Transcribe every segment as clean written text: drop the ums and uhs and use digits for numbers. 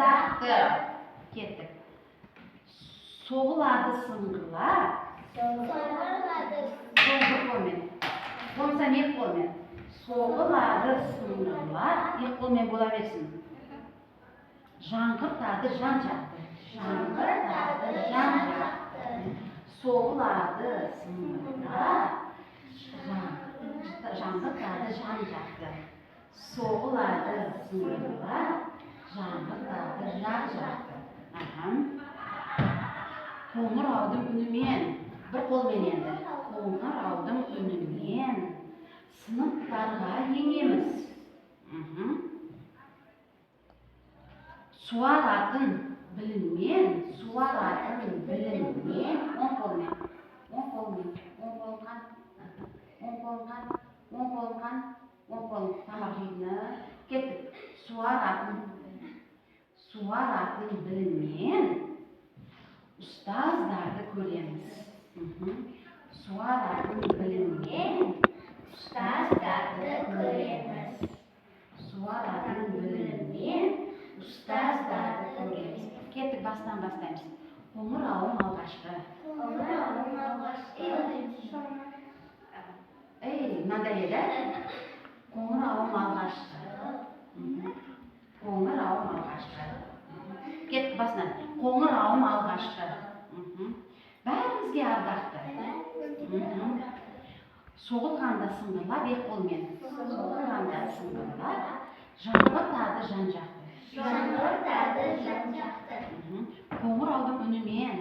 jaktı. Kettik. Soğuladı sыңgırlar. Soğuk olmayın. Olmasa ne olmayın? Soğuladı sыңgırlar. İlk olmayın bola versin. Жаңғыртады жан жақты. Жаңғыртады жан жақты. Соғылады сыңғырлар. Жаңғыртады жан жақты. Соғылады сыңғырлар. Жаңғыртады жан жақты. Қоңыраудың үнімен, бір қолмен енді. Қоңыраудың үнімен сыныптарға енеміз. Суаратын біліммен, оң қолмен, тамақ жейді, кеттік. Суаратын біліммен ұстаздарды көреміз. Суаратын біліммен ұстаздарды көреміз. Суаратын біліммен ұстаздарды көреміз. Кеттік, бастан бастаймыз. Қоңырауым алғашқы. Мынандай еді. Қоңырауым алғашқы. Кеттік, басынан. Қоңырауым алғашқы. Бәрімізге ардақты. Соғылғанда сыңғырлап, ек қолмен. Соғылғанда сыңғырлап, жаңғыртады жан жақты. Қоңыраудың үнімен.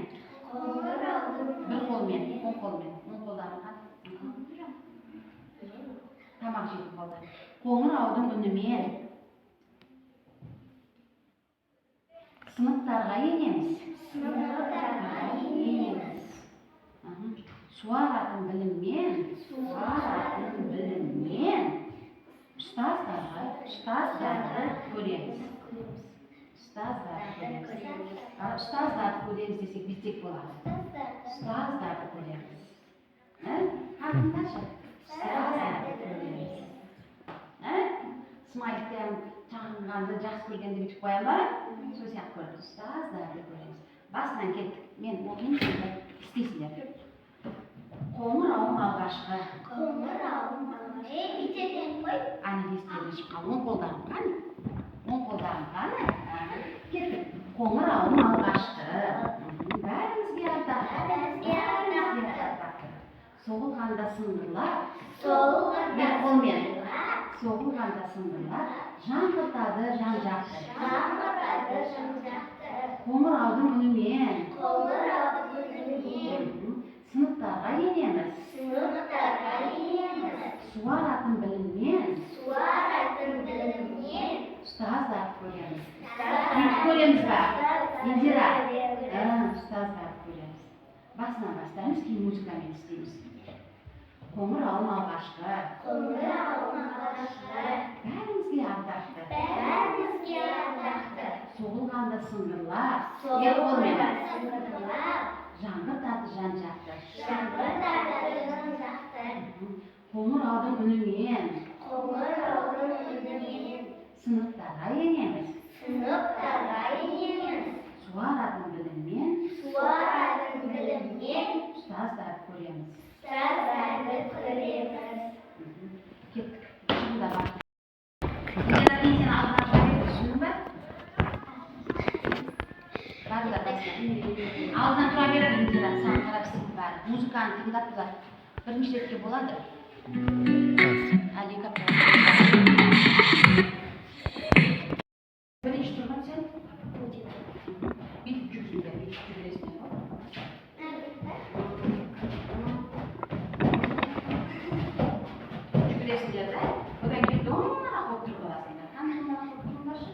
Bir қолмен, оң қолдарыңған. Тамақ жейді қолдар. Қоңыраудың үнімен сыныптарға енеміз. Суаратын біліммен ұстаздарды көреміз. Ұстаздарды көреміз десек бітек болады. Ұстаздарды көреміз. Қандындашы? Ұстаздарды көреміз. Смайліктен жаңғанды жақсы көргенде бітіп қоя ма? Сол сияқты көрді. Ұстаздарды көреміз. Басынан кеттік. Мен оқимын, сендер істейсіңдер. Қоңырауым алғашқы. Битеден қой. Аны естері шыққан. Оң қолдарыңған. Кеттік. Қоңырауым алғашқы. Бәрімізге ардақты. Соғылғанда сыңғырлар. Соғылғанда сыңғырлар. Жаңғыртады жан жақты. Қоңыраудың үнімен. Сыныптарға енеміз. Суаратын біліммен. Ұстаздарды көреміз. Көреміз ба? Индира. Ұстаздарды көреміз. Басынан бастаймыз, кейін музыкамен істейміз. Қоңырауым алғашқы. Бәрімізге ардақты. Соғылғанда сыңғырлар. Ек қолмен. Жаңғыртады жан жақты. Қоңыраудың үнімен. Сыныптарға енеміз. Суаратын біліммен. Ұстаздарды көреміз. Кеттік. Шында бар. Егер сен алдынан жауап түсінің ба? Барлар басына. Алдынан тұра береді Индира, саған қарап сен бар. Музыканы тыңдап тұр. Бірінші ретке болады. Әлі қап. Бірінші тұрған сен? Бүйтіп жүрсіңдер, бүйтіп жүресіңдер. Жүгіресіңдер да? Одан кейін домаға қойып тұрып аласыңдар. Қандай домаға қойып тұрыңдаршы?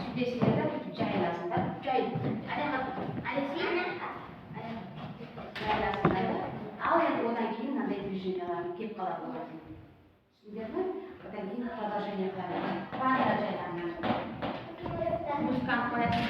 Sürdesizler de caylasınlar. Caylasınlar da. Al yani odan кейін мынандай движенияларын кеп қалады болатын. Түсіндер ме? Одан кейін продолжение қылады. Барлығы жайланады. Музыканы қоятын.